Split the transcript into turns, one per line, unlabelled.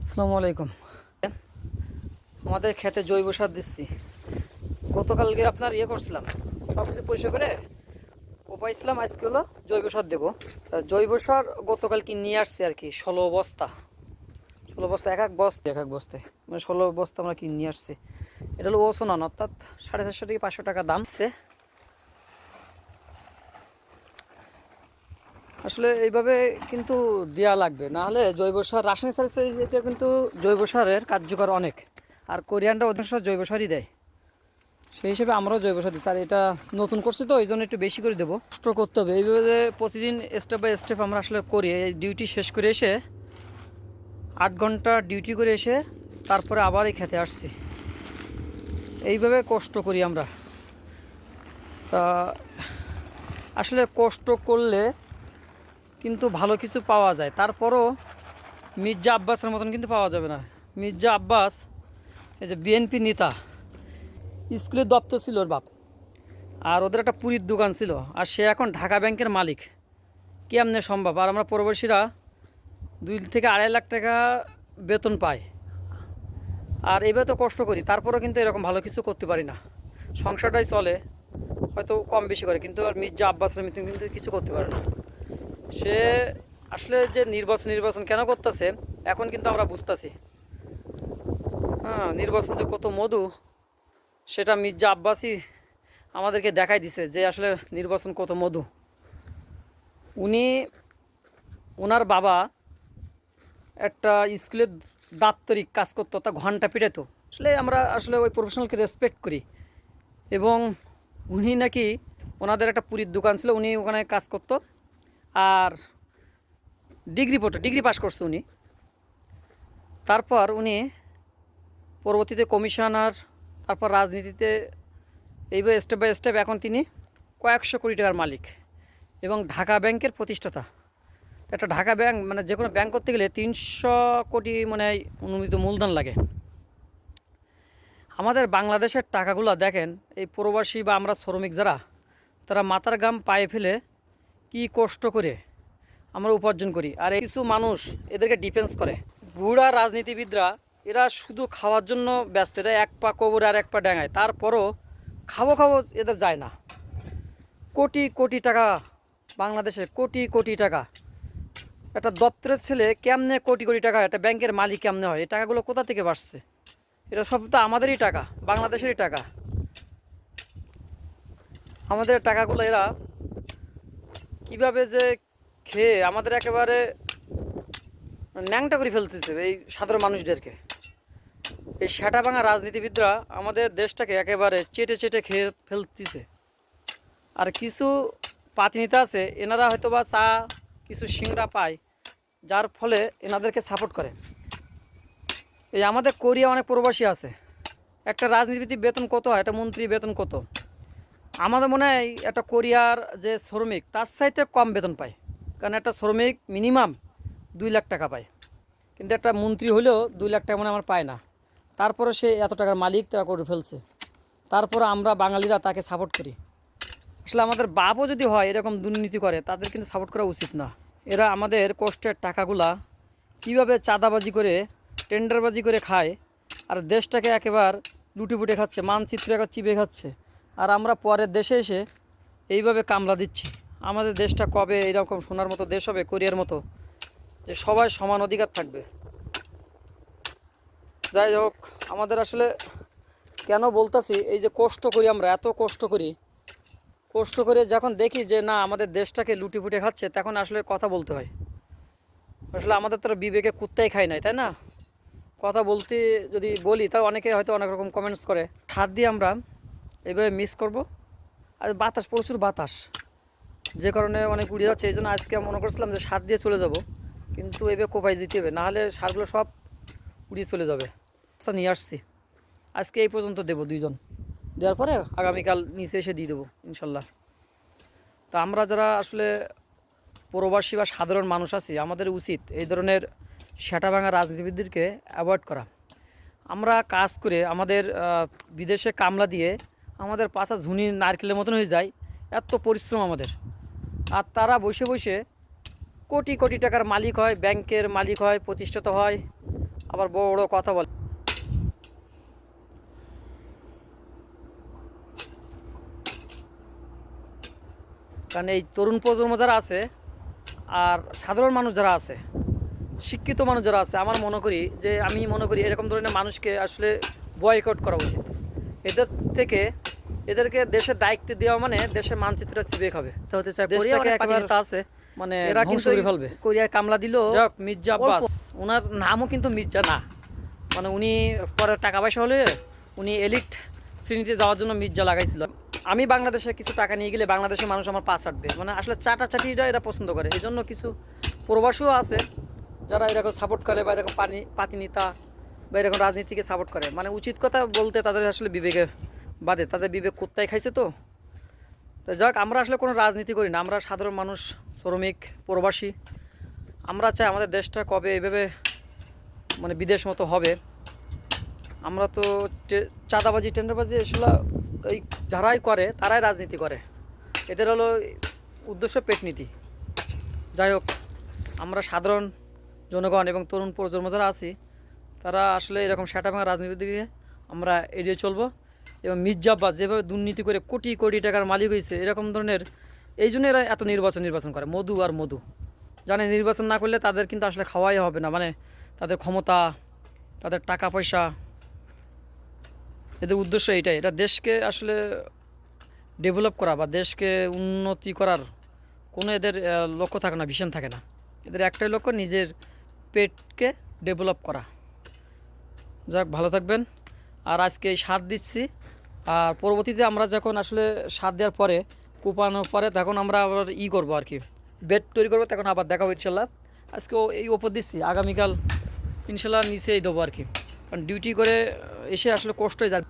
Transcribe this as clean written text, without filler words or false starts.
আসসালামু আলাইকুম। আমাদের খেতে জৈব সার দিচ্ছি। গতকালকে আপনার করছিলাম, সব কিছু পরিষ্কার করে কোপাইছিলাম। আজকে হলো জৈব সার দেবো। জৈব সার গতকাল কি নিয়ে আসছে আর কি, 16 বস্তা। 16 বস্তা, এক এক বস্তায় মানে 16 বস্তা আমরা কিনে নিয়ে আসছি। এটা হলো ওসোনান, অর্থাৎ 450 থেকে 500 টাকা দাম সে। আসলে এইভাবে কিন্তু দেওয়া লাগবে, না হলে জৈব সার রাসায়নিক সারের চেয়ে কিন্তু জৈব সারের কার্যকর অনেক। আর কোরিয়ানরা অধিকাংশ জৈব সারই দেয়, সেই হিসেবে আমরাও জৈব সার দিচ্ছি। আর এটা নতুন করছি তো এই জন্য একটু বেশি করে দেবো। কষ্ট করতে হবে এইভাবে প্রতিদিন স্টেপ বাই স্টেপ আমরা আসলে করি। এই ডিউটি শেষ করে এসে 8 ঘন্টা ডিউটি করে এসে তারপরে আবার এই খেতে আসছি। এইভাবে কষ্ট করি আমরা। তা আসলে কষ্ট করলে কিন্তু ভালো কিছু পাওয়া যায়। তারপরও মির্জা আব্বাসের মতন কিন্তু পাওয়া যাবে না। মির্জা আব্বাস এই যে বিএনপি নেতা, স্কুলের দপ্তর ছিল ওর বাপ, আর ওদের একটা পুরীর দোকান ছিল, আর সে এখন ঢাকা ব্যাংকের মালিক। কেমনে সম্ভব? আর আমরা প্রবাসীরা 2 থেকে 2.5 লাখ টাকা বেতন পাই, আর এইভাবে তো কষ্ট করি, তারপরেও কিন্তু এরকম ভালো কিছু করতে পারি না। সংসারটাই চলে হয়তো কম বেশি করে, কিন্তু আর মির্জা আব্বাসের মতন কিন্তু কিছু করতে পারে না সে। আসলে যে নির্বাচন কেন করতেছে এখন কিন্তু আমরা বুঝতেছি। হ্যাঁ, নির্বাচন যে কত মধু সেটা মির্জা আব্বাসই আমাদেরকে দেখাই দিছে, যে আসলে নির্বাচন কত মধু। উনি, ওনার বাবা একটা স্কুলের দাপ্তরিক কাজ করতো, তা ঘন্টা পিটাতো। আসলে আমরা আসলে ওই প্রফেশনালকে রেসপেক্ট করি। এবং উনি নাকি, ওনাদের একটা পুরীর দোকান ছিল, উনি ওখানে কাজ করতো। আর ডিগ্রি পাস করছে উনি। তারপর উনি পরবর্তীতে কমিশনার, তারপর রাজনীতিতে, এইভাবে স্টেপ বাই স্টেপ এখন তিনি কয়েকশো কোটি টাকার মালিক এবং ঢাকা ব্যাংকের প্রতিষ্ঠাতা। একটা ঢাকা ব্যাংক মানে যে কোনো ব্যাংক করতে গেলে 300 কোটি মানে অনুমোদিত মূলধন লাগে। আমাদের বাংলাদেশের টাকাগুলো দেখেন, এই প্রবাসী বা আমরা শ্রমিক যারা, তারা মাথার ঘাম পায়ে ফেলে কি কষ্ট করে আমরা উপার্জন করি। আর কিছু মানুষ এদেরকে ডিফেন্স করে। বুড়া রাজনীতিবিদরা এরা শুধু খাওয়ার জন্য ব্যস্ত। এরা এক পা কবরে আর এক পা ডেঙায়, তারপরও খাবো খাবো এদের যায় না। কোটি কোটি টাকা, বাংলাদেশে কোটি কোটি টাকা। একটা দপ্তরের ছেলে কেমনে কোটি কোটি টাকা, একটা ব্যাংকের মালিক কেমনে হয়? এই টাকাগুলো কোথা থেকে বাড়ছে? এটা সব তো আমাদেরই টাকা, বাংলাদেশেরই টাকা। আমাদের টাকাগুলো এরা কিভাবে যে খেয়ে আমাদের একেবারে ন্যাংটা করে ফেলতেছে এই সাধারণ মানুষদেরকে। এই সেটা ভাঙা রাজনীতিবিদরা আমাদের দেশটাকে একেবারে চেটে চেটে খেয়ে ফেলতেছে। আর কিছু পাতিনেতা আছে, এনারা হয়তো বা চা কিছু সিংড়া পায়, যার ফলে এনাদেরকে সাপোর্ট করে। এই আমাদের কোরিয়া অনেক প্রবাসী আছে। একটা রাজনীতিবিদ বেতন কত হয়, একটা মন্ত্রী বেতন কত? আমাদের মনে হয় একটা কোরিয়ার যে শ্রমিক তার চাইতে কম বেতন পায়। কারণ একটা শ্রমিক মিনিমাম 2 লাখ টাকা পায়, কিন্তু একটা মন্ত্রী হলেও 2 লাখ টাকা মনে আমার পায় না। তারপরে সে এত টাকার মালিক তারা করে ফেলছে, তারপরে আমরা বাঙালিরা তাকে সাপোর্ট করি। আসলে আমাদের বাপও যদি হয় এরকম দুর্নীতি করে, তাদের কিন্তু সাপোর্ট করা উচিত না। এরা আমাদের কষ্টের টাকাগুলা কীভাবে চাঁদাবাজি করে, টেন্ডারবাজি করে খায়, আর দেশটাকে একেবারে লুটেপুটে খাচ্ছে, মানচিত্র একবার চিপে খাচ্ছে। আর আমরা পরের দেশে এসে এইভাবে কামলা দিচ্ছি। আমাদের দেশটা কবে এইরকম সোনার মতো দেশ হবে, কোরিয়ার মতো, যে সবাই সমান অধিকার থাকবে? যাই হোক, আমাদের আসলে কেন বলতেছি, এই যে কষ্ট করি আমরা, এত কষ্ট করি, কষ্ট করে যখন দেখি যে না আমাদের দেশটাকে লুটিপুটে খাচ্ছে, তখন আসলে কথা বলতে হয়। আসলে আমাদের তো বিবেকে কুত্তাই খায় নাই, তাই না? কথা বলতে যদি বলি তাও অনেকে হয়তো অনেক রকম কমেন্টস করে। হাত দিয়ে আমরা এইভাবে মিস করব। আর বাতাস, প্রচুর বাতাস, যে কারণে অনেক উড়ে যাচ্ছে। এই জন্য আজকে মনে করছিলাম যে সার দিয়ে চলে যাব, কিন্তু এভাবে কোপাই দিতে হবে, নাহলে সারগুলো সব উড়িয়ে চলে যাবে। নিয়ে আসছি, আজকে এই পর্যন্ত দেবো 2 জন, দেওয়ার পরে আগামীকাল নিচে এসে দিয়ে দেবো ইনশাল্লাহ। তা আমরা যারা আসলে প্রবাসী বা সাধারণ মানুষ আছি, আমাদের উচিত এই ধরনের সেটা ভাঙা রাজনীতিবিদদেরকে অ্যাভয়েড করা। আমরা কাজ করে আমাদের বিদেশে কামলা দিয়ে আমাদের পাছা ঝুনি নারকেলের মতন হয়ে যায়, এত পরিশ্রম আমাদের। আর তারা বসে বসে কোটি কোটি টাকার মালিক হয়, ব্যাংকের মালিক হয়, প্রতিষ্ঠিত হয়, আবার বড় কথা বলে। কারণ এই তরুণ প্রজন্ম যারা আছে আর সাধারণ মানুষ যারা আছে, শিক্ষিত মানুষ যারা আছে, আমি মনে করি এরকম ধরনের মানুষকে আসলে বয়কট করা উচিত। এদের থেকে এদেরকে দেশের দায়িত্ব দেওয়া মানে দেশের মানচিত্র সিবেক হবে। তো হতে চায় দেশটাকে একবার আছে মানে এরা কিন্তু ফেলবে। কোরিয়ার কামলা দিল মির্জা আব্বাস, ওনার নামও কিন্তু মির্জা না, মানে উনি পরে টাকা পয়সা হলে উনি এলিট শ্রেণীতে যাওয়ার জন্য মির্জা লাগাইছিল। আমি বাংলাদেশে কিছু টাকা নিয়ে গেলে বাংলাদেশের মানুষ আমার পা চাটবে, মানে আসলে চাটাচাটিটা এরা পছন্দ করে। এই জন্য কিছু প্রবাসীও আছে যারা এরকম সাপোর্ট করে বা এরকম পাতিনেতা বা এরকম রাজনীতিকে সাপোর্ট করে। মানে উচিত কথা বলতে তাদের আসলে বিবেকে বাদে, তাদের বিবেক কুত্তায় খাইছে। তো যাক, আমরা আসলে কোনো রাজনীতি করি না, আমরা সাধারণ মানুষ, শ্রমিক, প্রবাসী। আমরা চাই আমাদের দেশটা কবে এইভাবে মানে বিদেশ মতো হবে। আমরা তো চাঁদাবাজি, টেন্ডারবাজি এসব এই যারাই করে তারাই রাজনীতি করে, এদের হলো উদ্দেশ্য পেটনীতি। যাই হোক, আমরা সাধারণ জনগণ এবং তরুণ প্রজন্ম যারা আছি তারা আসলে এরকম সেটা ভাঙা রাজনীতির দিকে আমরা এড়িয়ে চলবো। এবং মির্জা আব্বাস যেভাবে দুর্নীতি করে কোটি কোটি টাকার মালিক হয়েছে, এরকম ধরনের, এই জন্য এরা এত নির্বাচন করে, মধু আর মধু। জানে নির্বাচন না করলে তাদের কিন্তু আসলে খাওয়াই হবে না, মানে তাদের ক্ষমতা, তাদের টাকা পয়সা, এদের উদ্দেশ্য এইটাই। এটা দেশকে আসলে ডেভেলপ করা বা দেশকে উন্নতি করার কোনো এদের লক্ষ্য থাকে না, ভিশন থাকে না। এদের একটাই লক্ষ্য, নিজের পেটকে ডেভেলপ করা। যাক, ভালো থাকবেন। আর আজকে এই সার দিচ্ছি, আর পরবর্তীতে আমরা যখন আসলে সার দেওয়ার পরে, কুপানোর পরে, তখন আমরা আবার করবো আর কি, বেড তৈরি করবো, তখন আবার দেখাবো ইনশাল্লাহ। আজকে এই ওপর দিচ্ছি, আগামীকাল ইনশাল্লাহ নিচেই দেবো আর কি, কারণ ডিউটি করে এসে আসলে কষ্টই যায়।